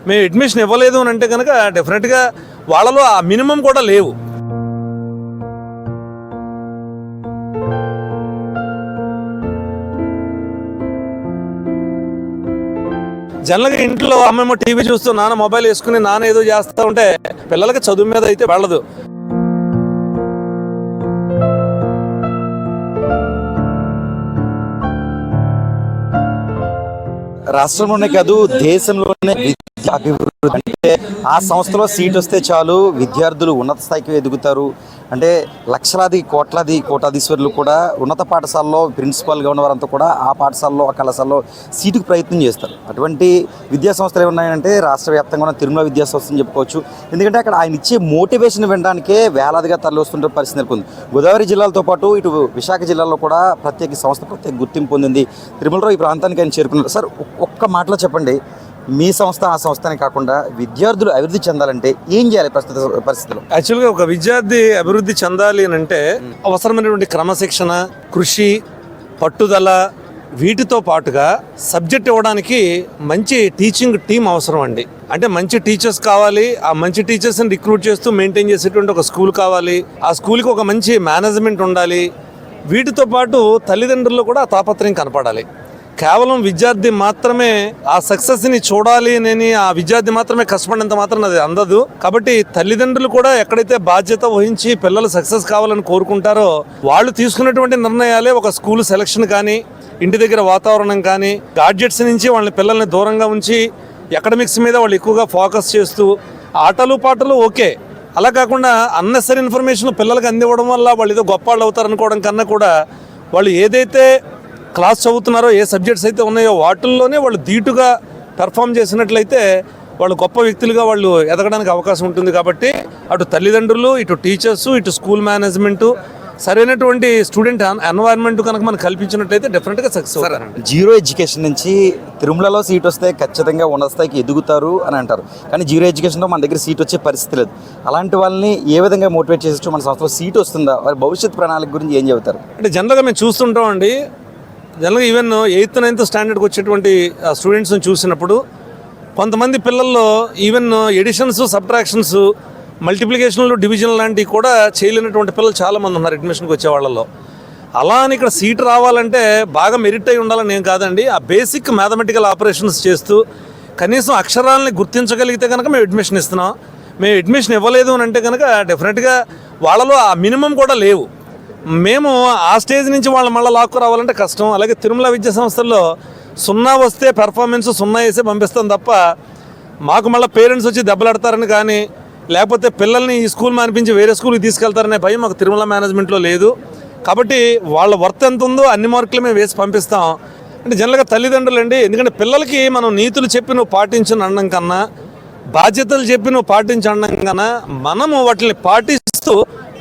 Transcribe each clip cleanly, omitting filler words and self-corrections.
మేము అడ్మిషన్ ఇవ్వలేదు అని అంటే కనుక డెఫినెట్గా వాళ్ళలో ఆ మినిమం కూడా లేవు. జనరల్గా ఇంట్లో అమ్మేమో టీవీ చూస్తూ నాన్న మొబైల్ వేసుకుని నాన్న ఏదో చేస్తూ ఉంటే పిల్లలకి చదువు మీద అయితే వెళ్ళదు. రాష్ట్రంలోనే కాదు దేశంలోనే విద్య అభివృద్ధి అంటే ఆ సంస్థలో సీట్ వస్తే చాలు విద్యార్థులు ఉన్నత స్థాయికి ఎదుగుతారు. అంటే లక్షలాది కోటాధీశ్వరులు కూడా ఉన్నత పాఠశాలలో ప్రిన్సిపల్గా ఉన్నవారంతా కూడా ఆ పాఠశాలలో ఆ కళాశాలలో సీటుకు ప్రయత్నం చేస్తారు. అటువంటి విద్యా సంస్థలు ఏమున్నాయంటే రాష్ట్ర వ్యాప్తంగా ఉన్న తిరుమల విద్యా సంస్థ అని చెప్పుకోవచ్చు. ఎందుకంటే అక్కడ ఆయన ఇచ్చే మోటివేషన్ వినడానికే వేలాదిగా తరలి వస్తుంటే పరిస్థితి నెలకొంది. గోదావరి జిల్లాలతో పాటు ఇటు విశాఖ జిల్లాలో కూడా ప్రత్యేక సంస్థ ప్రత్యేక గుర్తింపు పొందింది. తిరుమలలో ఈ ప్రాంతానికి ఆయన చేరుకున్నారు. సార్ ఒక్క మాటలో చెప్పండి, మీ సంస్థ ఆ సంస్థనే కాకుండా విద్యార్థులు అభివృద్ధి చెందాలంటే ఏం చేయాలి ప్రస్తుత పరిస్థితుల్లో? యాక్చువల్గా ఒక విద్యార్థి అభివృద్ధి చెందాలి అని అంటే అవసరమైనటువంటి క్రమశిక్షణ, కృషి, పట్టుదల, వీటితో పాటుగా సబ్జెక్ట్ ఇవ్వడానికి మంచి టీచింగ్ టీం అవసరం అండి. అంటే మంచి టీచర్స్ కావాలి. ఆ మంచి టీచర్స్ని రిక్రూట్ చేస్తూ మెయింటైన్ చేసేటువంటి ఒక స్కూల్ కావాలి. ఆ స్కూల్కి ఒక మంచి మేనేజ్మెంట్ ఉండాలి. వీటితో పాటు తల్లిదండ్రుల్లో కూడా తాపత్రయం కనపడాలి. కేవలం విద్యార్థి మాత్రమే ఆ సక్సెస్ని చూడాలి అని ఆ విద్యార్థి మాత్రమే కష్టపడినంత మాత్రం అది అందదు. కాబట్టి తల్లిదండ్రులు కూడా ఎక్కడైతే బాధ్యత వహించి పిల్లలు సక్సెస్ కావాలని కోరుకుంటారో వాళ్ళు తీసుకున్నటువంటి నిర్ణయాలే ఒక స్కూల్ సెలక్షన్ కానీ, ఇంటి దగ్గర వాతావరణం కానీ, గాడ్జెట్స్ నుంచి వాళ్ళని పిల్లల్ని దూరంగా ఉంచి అకాడమిక్స్ మీద వాళ్ళు ఎక్కువగా ఫోకస్ చేస్తూ ఆటలు పాటలు ఓకే, అలా కాకుండా అన్నెసరీ ఇన్ఫర్మేషన్ పిల్లలకు అందివ్వడం వల్ల వాళ్ళు ఏదో గొప్ప వాళ్ళు అవుతారనుకోవడం కన్నా కూడా వాళ్ళు ఏదైతే క్లాస్ చదువుతున్నారో, ఏ సబ్జెక్ట్స్ అయితే ఉన్నాయో వాటిల్లోనే వాళ్ళు ధీటుగా పెర్ఫామ్ చేసినట్లయితే వాళ్ళు గొప్ప వ్యక్తులుగా వాళ్ళు ఎదగడానికి అవకాశం ఉంటుంది. కాబట్టి అటు తల్లిదండ్రులు, ఇటు టీచర్సు, ఇటు స్కూల్ మేనేజ్మెంటు సరైనటువంటి స్టూడెంట్ ఎన్వైరన్మెంట్ కనుక మనం కల్పించినట్లయితే డెఫినెట్గా సక్సెస్ అవుతారు. జీరో ఎడ్యుకేషన్ నుంచి తిరుమలలో సీట్ వస్తే ఖచ్చితంగా ఉన్నత స్థాయికి ఎదుగుతారు అని అంటారు. కానీ జీరో ఎడ్యుకేషన్లో మన దగ్గర సీట్ వచ్చే పరిస్థితి లేదు. అలాంటి వాళ్ళని ఏ విధంగా మోటివేట్ చేసచ్చు? మన సంస్థలో సీట్ వస్తుందా? వారి భవిష్యత్ ప్రణాళిక గురించి ఏం చెబుతారు? అంటే జనరల్గా మేము చూస్తుంటామండి. జనరల్గా ఈవెన్ 8th 9th స్టాండర్డ్కి వచ్చేటువంటి స్టూడెంట్స్ని చూసినప్పుడు కొంతమంది పిల్లల్లో ఈవెన్ ఎడిషన్స్, సబ్ట్రాక్షన్స్, మల్టిప్లికేషన్లు, డివిజన్ లాంటివి కూడా చేయలేనటువంటి పిల్లలు చాలామంది ఉన్నారు అడ్మిషన్కి వచ్చే వాళ్ళలో. అలా అని ఇక్కడ సీట్ రావాలంటే బాగా మెరిట్ అయి ఉండాలని ఏం కాదండి. ఆ బేసిక్ మ్యాథమెటికల్ ఆపరేషన్స్ చేస్తూ కనీసం అక్షరాలని గుర్తించగలిగితే కనుక మేము అడ్మిషన్ ఇస్తున్నాం. మేము అడ్మిషన్ ఇవ్వలేదు అని అంటే కనుక డెఫినెట్గా వాళ్ళలో ఆ మినిమం కూడా లేవు. మేము ఆ స్టేజ్ నుంచి వాళ్ళు మళ్ళీ లాక్కు రావాలంటే కష్టం. అలాగే తిరుమల విద్యా సంస్థల్లో 0 వస్తే పెర్ఫార్మెన్స్ 0 వేసే పంపిస్తాం తప్ప మాకు మళ్ళీ పేరెంట్స్ వచ్చి దెబ్బలాడతారని కానీ, లేకపోతే పిల్లల్ని ఈ స్కూల్ మానిపించి వేరే స్కూల్కి తీసుకెళ్తారనే భయం మాకు తిరుమల మేనేజ్మెంట్లో లేదు. కాబట్టి వాళ్ళ వర్త్ ఎంత ఉందో అన్ని మార్కులు మేము వేసి పంపిస్తాం. అంటే జనరల్గా తల్లిదండ్రులు అండి, ఎందుకంటే పిల్లలకి మనం నీతులు చెప్పి నువ్వు పాటించని అనడం కన్నా, బాధ్యతలు చెప్పి నువ్వు పాటించి అనడం కన్నా, మనము వాటిని పాటిస్తూ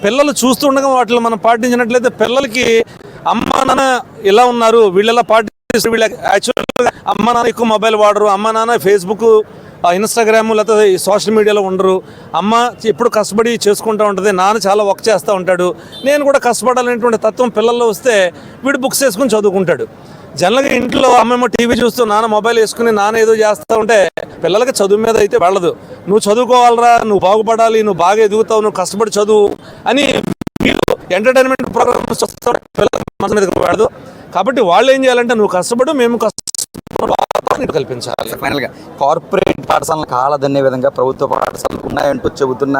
పిల్లలు చూస్తుండగా వాటిని మనం పాటించినట్లయితే పిల్లలకి అమ్మ నాన్న ఇలా ఉన్నారు, వీళ్ళు ఇలా పాటిస్తారు, వీళ్ళ యాక్చువల్గా అమ్మ నాన్న ఎక్కువ మొబైల్ వాడరు, అమ్మ నాన్న ఫేస్బుక్, ఇన్స్టాగ్రామ్ లేకపోతే సోషల్ మీడియాలో ఉండరు, అమ్మ ఎప్పుడు కష్టపడి చేసుకుంటూ ఉంటుంది, నాన్న చాలా వర్క్ చేస్తూ ఉంటాడు, నేను కూడా కష్టపడాలనేటువంటి తత్వం పిల్లల్లో వస్తే వీడు బుక్స్ వేసుకుని చదువుకుంటాడు. జనరల్గా ఇంట్లో అమ్మేమో టీవీ చూస్తూ నాన్న మొబైల్ వేసుకుని నాన్న ఏదో చేస్తూ ఉంటే పిల్లలకి చదువు మీద అయితే వెళ్ళదు. నువ్వు చదువుకోవాలరా, నువ్వు బాగుపడాలి, నువ్వు బాగా ఎదుగుతావు, నువ్వు కష్టపడి చదువు అని ఎంటర్టైన్మెంట్ ప్రోగ్రామ్స్ చూస్తూ పిల్లలకి మనసు మీద పడదు. కాబట్టి వాళ్ళు ఏం చేయాలంటే నువ్వు కష్టపడు, మేము కష్టపడి కల్పించాలి. ఫైనల్గా కార్పొరేట్ పాఠశాలను కాలదన్నే విధంగా ప్రభుత్వ పాఠశాలలు ఉన్నాయంటూ చెబుతున్న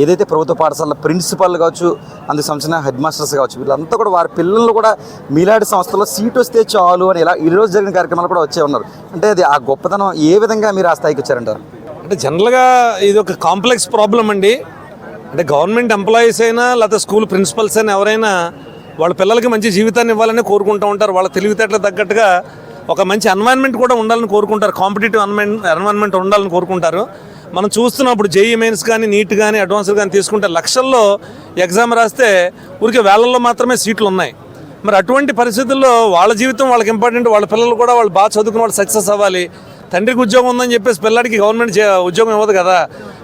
ఏదైతే ప్రభుత్వ పాఠశాల ప్రిన్సిపల్ కావచ్చు, అందుకు సంబంధించిన హెడ్ మాస్టర్స్ కావచ్చు, వీళ్ళంతా కూడా వారి పిల్లలు కూడా మీలాంటి సంస్థలో సీట్ వస్తే చాలు అని ఇలా ఈరోజు జరిగిన కార్యక్రమాలు కూడా వచ్చే ఉన్నారు. అంటే అది ఆ గొప్పతనం ఏ విధంగా మీరు ఆ స్థాయికి వచ్చారంటారు? అంటే జనరల్గా ఇది ఒక కాంప్లెక్స్ ప్రాబ్లం అండి. అంటే గవర్నమెంట్ ఎంప్లాయీస్ అయినా లేకపోతే స్కూల్ ప్రిన్సిపల్స్ అయినా ఎవరైనా వాళ్ళ పిల్లలకి మంచి జీవితాన్ని ఇవ్వాలని కోరుకుంటూ ఉంటారు. వాళ్ళ తెలివితేటలకు తగ్గట్టుగా ఒక మంచి ఎన్వైరన్మెంట్ కూడా ఉండాలని కోరుకుంటారు, కాంపిటేటివ్ ఎన్వైరన్మెంట్ ఉండాలని కోరుకుంటారు. మనం చూస్తున్నప్పుడు జేఈఈ మెయిన్స్ కానీ, నీట్ కానీ, అడ్వాన్స్డ్ కానీ తీసుకుంటే లక్షల్లో ఎగ్జామ్ రాస్తే ఊరికే వేలల్లో మాత్రమే సీట్లు ఉన్నాయి. మరి అటువంటి పరిస్థితుల్లో వాళ్ళ జీవితం వాళ్ళకి ఇంపార్టెంట్, వాళ్ళ పిల్లలు కూడా వాళ్ళు బాగా చదువుకుని వాళ్ళు సక్సెస్ అవ్వాలి. తండ్రికి ఉద్యోగం ఉందని చెప్పేసి పిల్లడికి గవర్నమెంట్ ఉద్యోగం ఇవ్వదు కదా.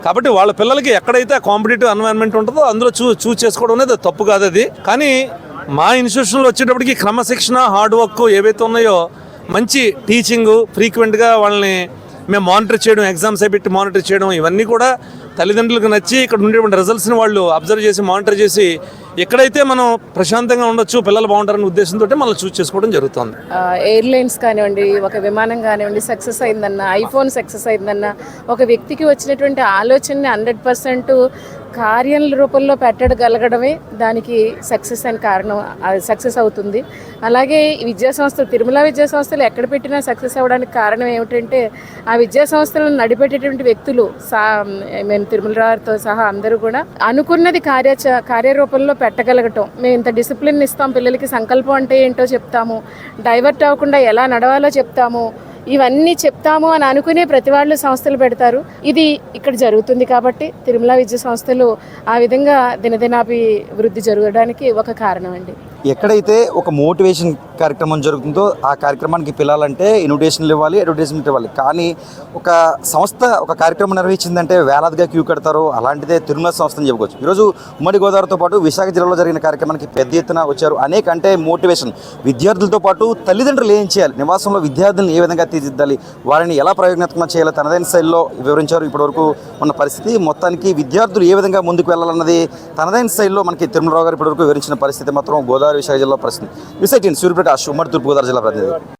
కాబట్టి వాళ్ళ పిల్లలకి ఎక్కడైతే కాంపిటేటివ్ ఎన్వైరన్మెంట్ ఉంటుందో అందులో చూస్ చేసుకోవడం అనేది తప్పు కాదు. అది కానీ మా ఇన్స్టిట్యూషన్లో వచ్చేటప్పటికి క్రమశిక్షణ, హార్డ్ వర్క్ ఏవైతే ఉన్నాయో, మంచి టీచింగు, ఫ్రీక్వెంట్గా వాళ్ళని మేము మానిటర్ చేయడం, ఎగ్జామ్స్ పెట్టి మానిటర్ చేయడం, ఇవన్నీ కూడా తల్లిదండ్రులకు నచ్చి ఇక్కడ ఉండేటువంటి రిజల్ట్స్ని వాళ్ళు అబ్జర్వ్ చేసి మానిటర్ చేసి ఎక్కడైతే మనం ప్రశాంతంగా ఉండొచ్చు, పిల్లలు బాగుంటారనే ఉద్దేశంతో మనం చూస్ చేసుకోవడం జరుగుతుంది. ఎయిర్లైన్స్ కానివ్వండి, ఒక విమానం కానివ్వండి సక్సెస్ అయిందన్న, ఐఫోన్ సక్సెస్ అయిందన్న, ఒక వ్యక్తికి వచ్చినటువంటి ఆలోచనని 100% కార్యం రూపంలో పెట్టగలగడమే దానికి సక్సెస్ అని కారణం, అది సక్సెస్ అవుతుంది. అలాగే విద్యా సంస్థలు, తిరుమల విద్యా సంస్థలు ఎక్కడ పెట్టినా సక్సెస్ అవ్వడానికి కారణం ఏమిటంటే ఆ విద్యా సంస్థలను నడిపేటటువంటి వ్యక్తులు మేము తిరుమల రావుతో సహా అందరూ కూడా అనుకున్నది కార్యరూపంలో పెట్టగలగటం. మేము ఇంత డిసిప్లిన్ ఇస్తాం, పిల్లలకి సంకల్పం అంటే ఏంటో చెప్తాము, డైవర్ట్ అవ్వకుండా ఎలా నడవాలో చెప్తాము, ఇవన్నీ చెప్తాము అని అనుకునే ప్రతి వాళ్ళు సంస్థలు పెడతారు. ఇది ఇక్కడ జరుగుతుంది కాబట్టి తిరుమల విద్యా సంస్థలు ఆ విధంగా దినదినాభివృద్ధి జరగడానికి ఒక కారణం అండి. ఎక్కడైతే ఒక మోటివేషన్ కార్యక్రమం జరుగుతుందో ఆ కార్యక్రమానికి పిల్లలంటే ఇన్విటేషన్లు ఇవ్వాలి, అడ్వర్టైజ్మెంట్ ఇవ్వాలి. కానీ ఒక సంస్థ ఒక కార్యక్రమం నిర్వహించిందంటే వేలాదిగా క్యూ కడతారు. అలాంటిదే తిరుమల సంస్థ అని చెప్పుకోవచ్చు. ఈరోజు ఉమ్మడి గోదావరితో పాటు విశాఖ జిల్లాలో జరిగిన కార్యక్రమానికి పెద్ద ఎత్తున వచ్చారు. అంటే మోటివేషన్ విద్యార్థులతో పాటు తల్లిదండ్రులు ఏం చేయాలి, నివాసంలో విద్యార్థులను ఏ విధంగా తీర్చిదిద్దాలి, వారిని ఎలా ప్రయోజనాత్మకంగా చేయాలో తనదైన శైలిలో వివరించారు. ఇప్పటివరకు ఉన్న పరిస్థితి మొత్తానికి విద్యార్థులు ఏ విధంగా ముందుకు వెళ్ళాలన్నది తనదైన శైలిలో మనకి తిరుమలరావు గారు ఇప్పటివరకు వివరించిన పరిస్థితి మాత్రం గోదావరి విశాఖ జిల్లా పరిస్థితి. విశాఖ సూర్యప్రకాష్, ఉమ్మడి తూర్పుగోదావరి జిల్లా ప్రతినిధి.